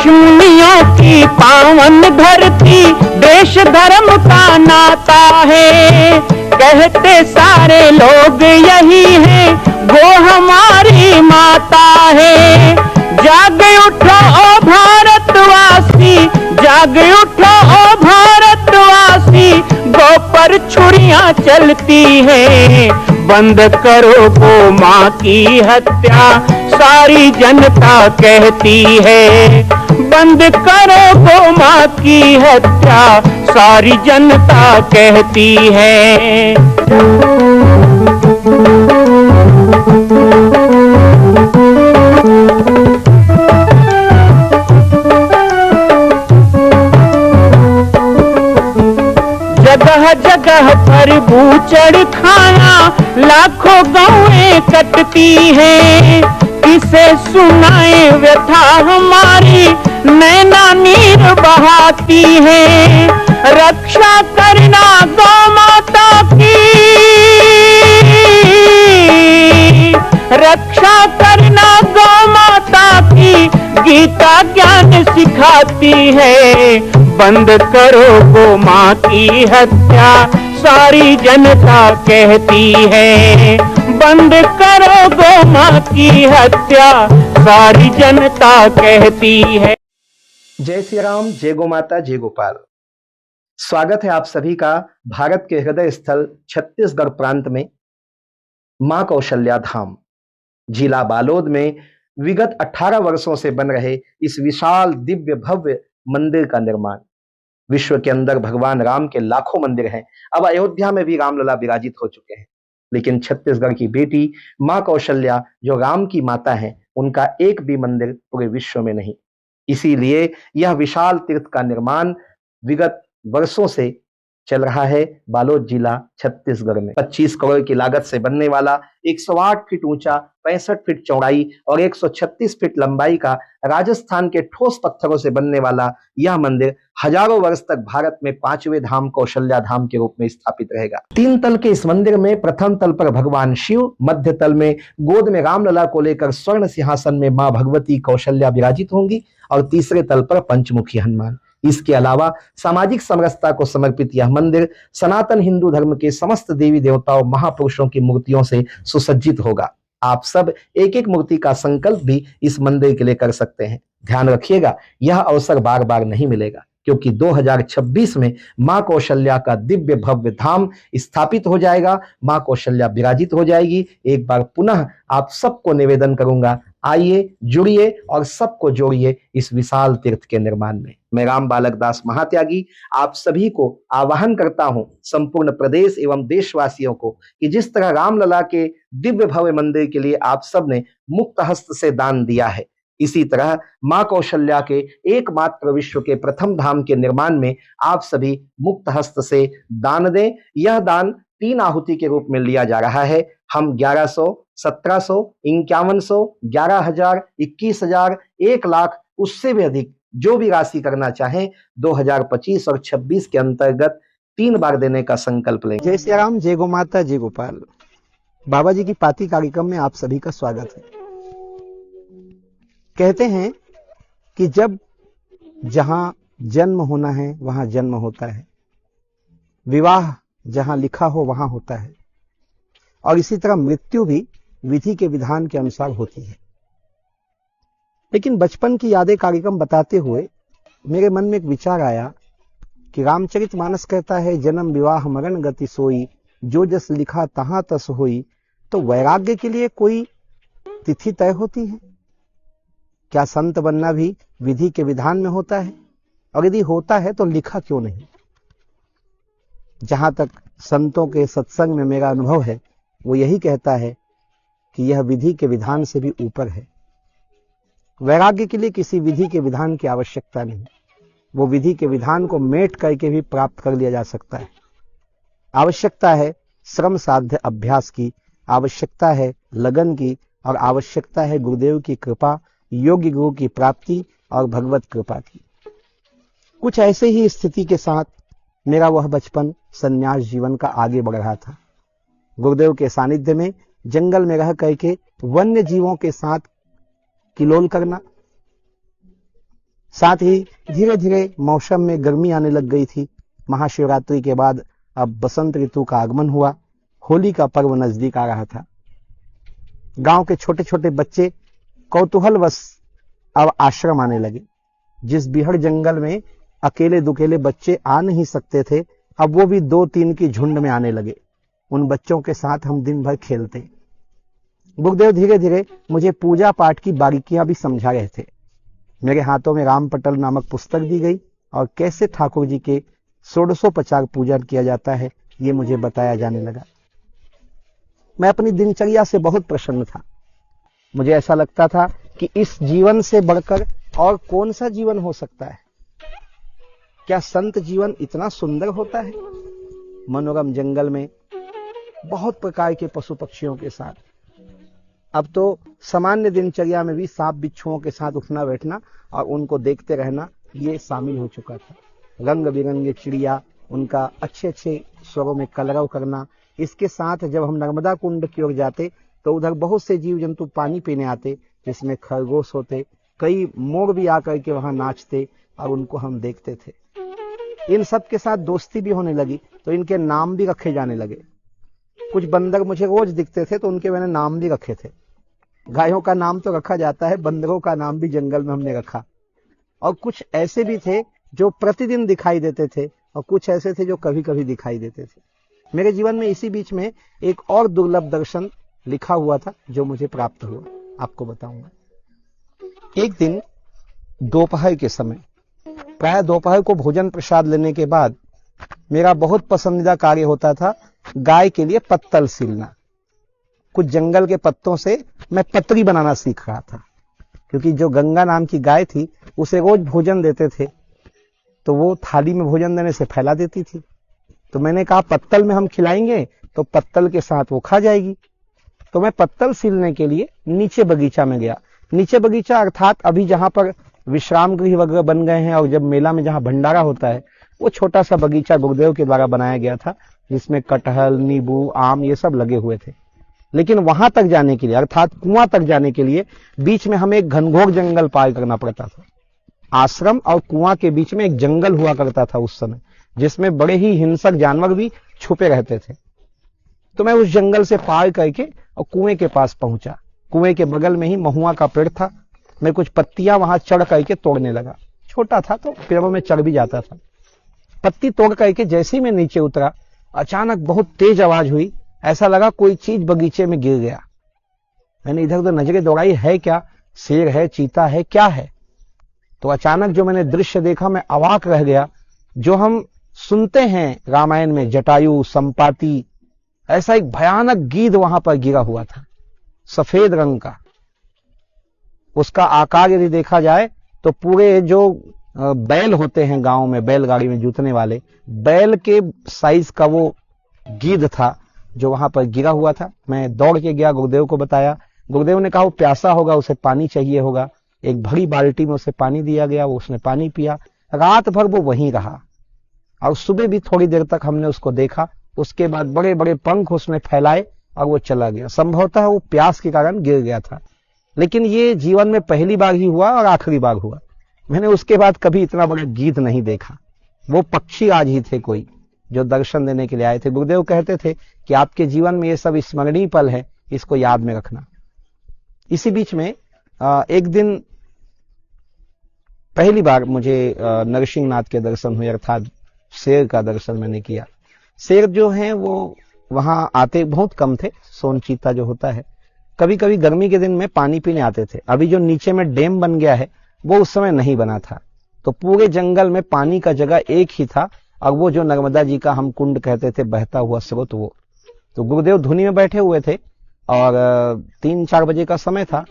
ऋषिमुनियों की पावन धरती, देश धर्म का नाता है। कहते सारे लोग यही है, वो हमारी माता है। जाग उठो ओ भारतवासी, जाग उठो ओ भारतवासी, गौ पर छुरियां चलती हैं। बंद करो गौ माँ की हत्या, सारी जनता कहती है। बंद करो गौ माँ की हत्या, सारी जनता कहती है। जगह जगह पर बूचड़ खाना, लाखों गौएं कटती हैं। किसे सुनाए व्यथा हमारी, नैना नीर बहाती है। रक्षा करना गौ माता की, रक्षा करना गौ माता की, गीता ज्ञान सिखाती है। बंद करो गौ माँ की हत्या, सारी जनता कहती है। बंद करो गौ माँ की हत्या, सारी जनता कहती है। जय श्री राम, जय गौ माता, जय गोपाल। स्वागत है आप सभी का भारत के हृदय स्थल छत्तीसगढ़ प्रांत में मां कौशल्या धाम जिला बालोद में विगत 18 वर्षों से बन रहे इस विशाल दिव्य भव्य मंदिर का निर्माण। विश्व के अंदर भगवान राम के लाखों मंदिर हैं। अब अयोध्या में भी रामलला विराजित हो चुके हैं, लेकिन छत्तीसगढ़ की बेटी मां कौशल्या जो राम की माता है, उनका एक भी मंदिर पूरे विश्व में नहीं। इसीलिए यह विशाल तीर्थ का निर्माण विगत वर्षों से चल रहा है बालोद जिला छत्तीसगढ़ में। 25 करोड़ की लागत से बनने वाला 108 फीट ऊंचा, 65 फीट चौड़ाई और 136 फीट लंबाई का राजस्थान के ठोस पत्थरों से बनने वाला यह मंदिर हजारों वर्ष तक भारत में 5वें धाम कौशल्या धाम के रूप में स्थापित रहेगा। 3 तल के इस मंदिर में प्रथम तल पर भगवान शिव, मध्य तल में गोद में रामलला को लेकर स्वर्ण सिंहासन में मां भगवती कौशल्या विराजित होंगी और तीसरे तल पर पंचमुखी हनुमान। इसके अलावा सामाजिक समरसता को समर्पित यह मंदिर सनातन हिंदू धर्म के समस्त देवी देवताओं महापुरुषों की मूर्तियों से सुसज्जित होगा। आप सब एक एक मूर्ति का संकल्प भी इस मंदिर के लिए कर सकते हैं। ध्यान रखिएगा, यह अवसर बार बार नहीं मिलेगा, क्योंकि 2026 में मां कौशल्या का दिव्य भव्य धाम स्थापित हो जाएगा। मां कौशल्या विराजित हो जाएगी। एक बार पुनः आप सबको निवेदन करूंगा, आइए, जुड़िए और सबको जोड़िए इस विशाल तीर्थ के निर्माण में। मैं राम बालक दास महात्यागी आप सभी को आह्वान करता हूं, संपूर्ण प्रदेश एवं देशवासियों को, कि जिस तरह रामलला के दिव्य भव्य मंदिर के लिए आप सब ने मुक्त हस्त से दान दिया है, इसी तरह मां कौशल्या के एकमात्र विश्व के प्रथम धाम के निर्माण में आप सभी मुक्त हस्त से दान दें। यह दान 3 आहुति के रूप में लिया जा रहा है। हम 1100, 1700, 5100, 11,000, 21,000, 1 लाख, उससे भी अधिक जो भी राशि करना चाहें 2025 और 26 के अंतर्गत 3 बार देने का संकल्प लें। जय श्री राम, जय गौ माता, जय गोपाल। बाबा जी की पाती कार्यक्रम में आप सभी का स्वागत है। कहते हैं कि जब जहां जन्म होना है वहां जन्म होता है, विवाह जहां लिखा हो वहां होता है, और इसी तरह मृत्यु भी विधि के विधान के अनुसार होती है। लेकिन बचपन की यादें कार्यक्रम बताते हुए मेरे मन में एक विचार आया कि रामचरितमानस कहता है, जन्म विवाह मरण गति सोई, जो जस लिखा तहां तस होई। तो वैराग्य के लिए कोई तिथि तय होती है क्या? संत बनना भी विधि के विधान में होता है? और यदि होता है तो लिखा क्यों नहीं? जहां तक संतों के सत्संग में मेरा अनुभव है, वो यही कहता है कि यह विधि के विधान से भी ऊपर है। वैराग्य के लिए किसी विधि के विधान की आवश्यकता नहीं, वो विधि के विधान को मेट करके भी प्राप्त कर लिया जा सकता है। आवश्यकता है श्रम साध्य अभ्यास की, आवश्यकता है लगन की, और आवश्यकता है गुरुदेव की कृपा, योग्य गुरु की प्राप्ति और भगवत कृपा की। कुछ ऐसे ही स्थिति के साथ मेरा वह बचपन संन्यास जीवन का आगे बढ़ रहा था। गुरुदेव के सानिध्य में जंगल में रह करके वन्य जीवों के साथ किलोल करना, साथ ही धीरे धीरे मौसम में गर्मी आने लग गई थी। महाशिवरात्रि के बाद अब बसंत ऋतु का आगमन हुआ, होली का पर्व नजदीक आ रहा था। गांव के छोटे छोटे बच्चे कौतूहलवश अब आश्रम आने लगे। जिस बिहड़ जंगल में अकेले दुकेले बच्चे आ नहीं सकते थे, अब वो भी 2-3 की झुंड में आने लगे। उन बच्चों के साथ हम दिन भर खेलते। गुरुदेव धीरे धीरे मुझे पूजा पाठ की बारीकियां भी समझा रहे थे। मेरे हाथों में रामपटल नामक पुस्तक दी गई और कैसे ठाकुर जी के षोडशोपचार पूजन किया जाता है ये मुझे बताया जाने लगा। मैं अपनी दिनचर्या से बहुत प्रसन्न था। मुझे ऐसा लगता था कि इस जीवन से बढ़कर और कौन सा जीवन हो सकता है। क्या संत जीवन इतना सुंदर होता है? मनोरम जंगल में बहुत प्रकार के पशु पक्षियों के साथ, अब तो सामान्य दिनचर्या में भी सांप बिच्छुओं के साथ उठना बैठना और उनको देखते रहना ये शामिल हो चुका था। रंग बिरंगे चिड़िया, उनका अच्छे अच्छे स्वरों में कलरव करना। इसके साथ जब हम नर्मदा कुंड की ओर जाते तो उधर बहुत से जीव जंतु पानी पीने आते, जिसमें खरगोश होते, कई मोर भी आकर के वहां नाचते और उनको हम देखते थे। इन सब के साथ दोस्ती भी होने लगी तो इनके नाम भी रखे जाने लगे। कुछ बंदर मुझे रोज दिखते थे तो उनके मैंने नाम भी रखे थे। गायों का नाम तो रखा जाता है, बंदरों का नाम भी जंगल में हमने रखा। और कुछ ऐसे भी थे जो प्रतिदिन दिखाई देते थे और कुछ ऐसे थे जो कभी कभी दिखाई देते थे। मेरे जीवन में इसी बीच में एक और दुर्लभ दर्शन लिखा हुआ था जो मुझे प्राप्त हुआ, आपको बताऊंगा। एक दिन दोपहर के समय, प्राय दोपहर को भोजन प्रसाद लेने के बाद मेरा बहुत पसंदीदा कार्य होता था गाय के लिए पत्तल सीलना। कुछ जंगल के पत्तों से मैं पतरी बनाना सीख रहा था, क्योंकि जो गंगा नाम की गाय थी उसे रोज भोजन देते थे तो वो थाली में भोजन देने से फैला देती थी। तो मैंने कहा पत्तल में हम खिलाएंगे तो पत्तल के साथ वो खा जाएगी। तो मैं पत्तल सीलने के लिए नीचे बगीचा में गया। नीचे बगीचा अर्थात अभी जहां पर विश्राम गृह वगैरह बन गए हैं और जब मेला में जहां भंडारा होता है, वो छोटा सा बगीचा गुरुदेव के द्वारा बनाया गया था, जिसमें कटहल, नींबू, आम ये सब लगे हुए थे। लेकिन वहां तक जाने के लिए अर्थात कुआं तक जाने के लिए बीच में हमें एक घनघोर जंगल पार करना पड़ता था। आश्रम और कुआं के बीच में एक जंगल हुआ करता था उस समय, जिसमें बड़े ही हिंसक जानवर भी छुपे रहते थे। तो मैं उस जंगल से पार करके और कुएं के पास पहुंचा। कुएं के बगल में ही महुआ का पेड़ था। मैं कुछ पत्तियां वहां चढ़ करके तोड़ने लगा। छोटा था तो पेड़ों में चढ़ भी जाता था। पत्ती तोड़ करके जैसे ही मैं नीचे उतरा, अचानक बहुत तेज आवाज हुई। ऐसा लगा कोई चीज बगीचे में गिर गया। मैंने इधर उधर नजरें दौड़ाई, है क्या? शेर है, चीता है, क्या है? तो अचानक जो मैंने दृश्य देखा, मैं अवाक रह गया। जो हम सुनते हैं रामायण में, जटायु, संपाति, ऐसा एक भयानक गीध वहां पर गिरा हुआ था, सफेद रंग का। उसका आकार यदि देखा जाए तो पूरे जो बैल होते हैं गांव में, बैलगाड़ी में जूतने वाले बैल के साइज का वो गीध था जो वहां पर गिरा हुआ था। मैं दौड़ के गया, गुरुदेव को बताया। गुरुदेव ने कहा वो प्यासा होगा, उसे पानी चाहिए होगा। एक भरी बाल्टी में उसे पानी दिया गया, वो उसने पानी पिया। रात भर वो वहीं रहा और सुबह भी थोड़ी देर तक हमने उसको देखा। उसके बाद बड़े बड़े पंख उसने फैलाए और वो चला गया। संभवतः वो प्यास के कारण गिर गया था। लेकिन ये जीवन में पहली बार ही हुआ और आखिरी बार हुआ। मैंने उसके बाद कभी इतना बड़ा गीध नहीं देखा। वो पक्षी आज ही थे कोई जो दर्शन देने के लिए आए थे। गुरुदेव कहते थे कि आपके जीवन में ये सब स्मरणीय पल है, इसको याद में रखना। इसी बीच में एक दिन पहली बार मुझे नरसिंहनाथ के दर्शन हुए, अर्थात शेर का दर्शन मैंने किया। शेर जो है वो वहां आते बहुत कम थे। सोन चीता जो होता है, कभी कभी गर्मी के दिन में पानी पीने आते थे। अभी जो नीचे में डैम बन गया है वो उस समय नहीं बना था। तो पूरे जंगल में पानी का जगह एक ही था और वो जो नर्मदा जी का हम कुंड कहते थे, बहता हुआ स्रोत, वो। तो गुरुदेव धुनी में बैठे हुए थे और 3-4 बजे का समय था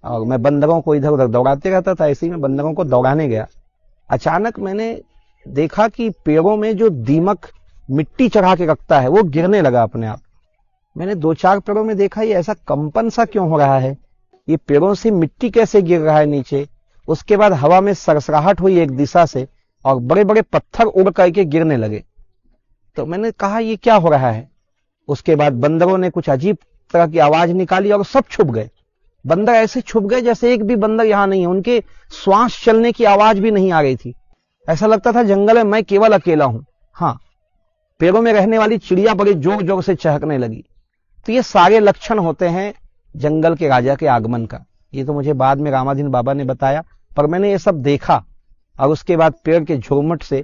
और मैं बंदरों को इधर उधर दौड़ाते रहता था। ऐसे ही मैं बंदरों को दौड़ाने गया। अचानक मैंने देखा कि पेड़ों में जो दीमक मिट्टी चढ़ा के रखता है वो गिरने लगा अपने आप। मैंने 2-4 पेड़ों में देखा ये ऐसा कंपन सा क्यों हो रहा है, ये पेड़ों से मिट्टी कैसे गिर रहा है नीचे। उसके बाद हवा में सरसराहट हुई एक दिशा से और बड़े बड़े पत्थर उड़ करके गिरने लगे। तो मैंने कहा ये क्या हो रहा है। उसके बाद बंदरों ने कुछ अजीब तरह की आवाज निकाली और सब छुप गए। बंदर ऐसे छुप गए जैसे एक भी बंदर यहां नहीं है। उनके श्वास चलने की आवाज भी नहीं आ रही थी। ऐसा लगता था जंगल में मैं केवल अकेला हूं। हाँ, पेड़ों में रहने वाली चिड़िया बड़े जोर जोर से चहकने लगी। तो ये सारे लक्षण होते हैं जंगल के राजा के आगमन का। ये तो मुझे बाद में रामाधीन बाबा ने बताया, पर मैंने ये सब देखा। और उसके बाद पेड़ के झुरमुट से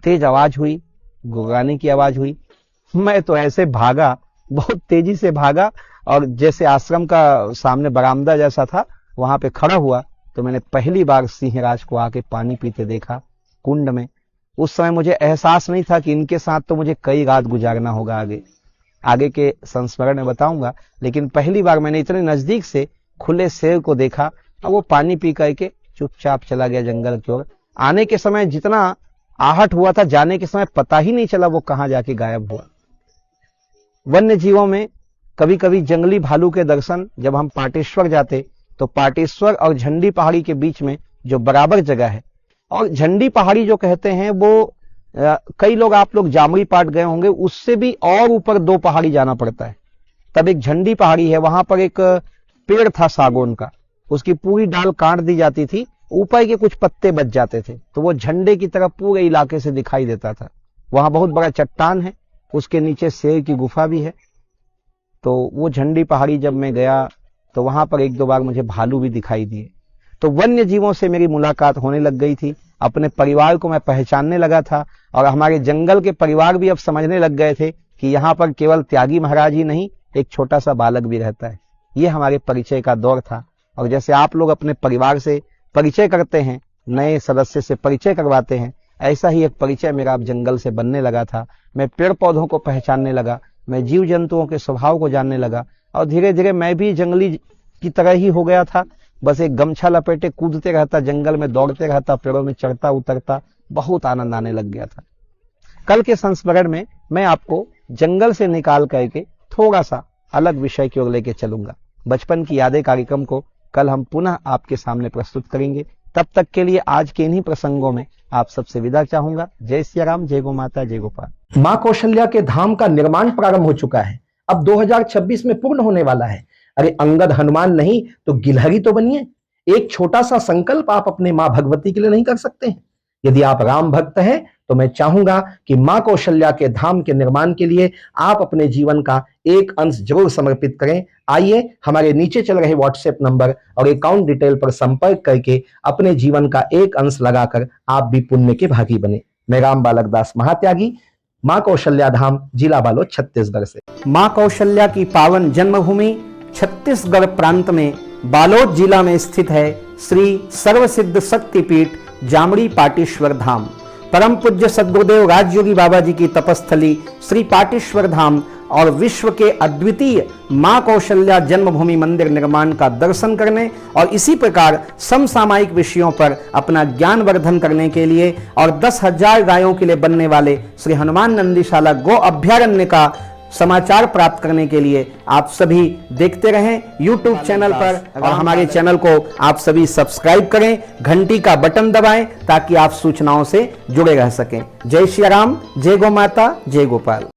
तेज आवाज हुई, गुर्राने की आवाज हुई। मैं तो ऐसे भागा, बहुत तेजी से भागा, और जैसे आश्रम का सामने बरामदा जैसा था वहां पे खड़ा हुआ तो मैंने पहली बार सिंहराज को आके पानी पीते देखा कुंड में। उस समय मुझे एहसास नहीं था कि इनके साथ तो मुझे कई रात गुजारना होगा। आगे के संस्मरण में बताऊंगा, लेकिन पहली बार मैंने इतने नजदीक से खुले शेर को देखा और वो पानी पी करके चुपचाप चला गया जंगल की ओर। आने के समय जितना आहट हुआ था, जाने के समय पता ही नहीं चला वो कहां जाके गायब हुआ। वन्य जीवों में कभी कभी जंगली भालू के दर्शन, जब हम पाटेश्वर जाते तो पाटेश्वर और झंडी पहाड़ी के बीच में जो बराबर जगह है, और झंडी पहाड़ी जो कहते हैं वो कई लोग, आप लोग जामरी पाट गए होंगे, उससे भी और ऊपर 2 पहाड़ी जाना पड़ता है। तब एक झंडी पहाड़ी है, वहां पर एक पेड़ था सागौन का, उसकी पूरी डाल काट दी जाती थी, ऊपर के कुछ पत्ते बच जाते थे, तो वो झंडे की तरह पूरे इलाके से दिखाई देता था। वहां बहुत बड़ा चट्टान है, उसके नीचे शेर की गुफा भी है। तो वो झंडी पहाड़ी जब मैं गया तो वहां पर 1-2 बार मुझे भालू भी दिखाई दिए। तो वन्य जीवों से मेरी मुलाकात होने लग गई थी। अपने परिवार को मैं पहचानने लगा था, और हमारे जंगल के परिवार भी अब समझने लग गए थे कि यहाँ पर केवल त्यागी महाराज ही नहीं, एक छोटा सा बालक भी रहता है। ये हमारे परिचय का दौर था। और जैसे आप लोग अपने परिवार से परिचय करते हैं, नए सदस्य से परिचय करवाते हैं, ऐसा ही एक परिचय मेरा अब जंगल से बनने लगा था। मैं पेड़ पौधों को पहचानने लगा, मैं जीव जंतुओं के स्वभाव को जानने लगा, और धीरे धीरे मैं भी जंगली की तरह ही हो गया था। बस एक गमछा लपेटे कूदते रहता, जंगल में दौड़ते रहता, पेड़ों में चढ़ता उतरता, बहुत आनंद आने लग गया था। कल के संस्मरण में मैं आपको जंगल से निकाल करके थोड़ा सा अलग विषय की ओर लेके चलूंगा। बचपन की यादें कार्यक्रम को कल हम पुनः आपके सामने प्रस्तुत करेंगे। तब तक के लिए आज के इन्हीं प्रसंगों में आप सबसे विदा चाहूंगा। जय सिया राम, जय गो माता, जय गोपाल। मां कौशल्या के धाम का निर्माण प्रारंभ हो चुका है, अब 2026 में पूर्ण होने वाला है। अरे अंगद हनुमान नहीं तो गिलहरी तो बनिए। एक छोटा सा संकल्प आप अपने मां भगवती के लिए नहीं कर सकते हैं? यदि आप राम भक्त हैं तो मैं चाहूंगा कि मां कौशल्या के धाम के निर्माण के लिए आप अपने जीवन का एक अंश जरूर समर्पित करें। आइए हमारे नीचे चल रहे व्हाट्सएप नंबर और अकाउंट डिटेल पर संपर्क करके अपने जीवन का एक अंश लगाकर आप भी पुण्य के भागी बने। मैं राम बालक दास महात्यागी, मां कौशल्या धाम, जिला बालोद, छत्तीसगढ़ से। मां कौशल्या की पावन जन्मभूमि छत्तीसगढ़ प्रांत में बालोद जिला में स्थित है श्री सर्वसिद्ध शक्तिपीठ जामड़ी पाटेश्वर धाम। परम पूज्य सद्गुरुदेव राजयोगी बाबा जी की तपस्थली श्री पाटेश्वर धाम और विश्व के अद्वितीय मां कौशल्या जन्मभूमि मंदिर निर्माण का दर्शन करने और इसी प्रकार समसामयिक विषयों पर अपना ज्ञान वर्धन करने के लिए और 10,000 गायों के लिए बनने वाले श्री हनुमान नंदीशाला गो अभ्यारण्य का समाचार प्राप्त करने के लिए आप सभी देखते रहें YouTube चैनल पर, और हमारे चैनल को आप सभी सब्सक्राइब करें, घंटी का बटन दबाएं ताकि आप सूचनाओं से जुड़े रह सकें। जय श्री राम, जय गो माता, जय गोपाल।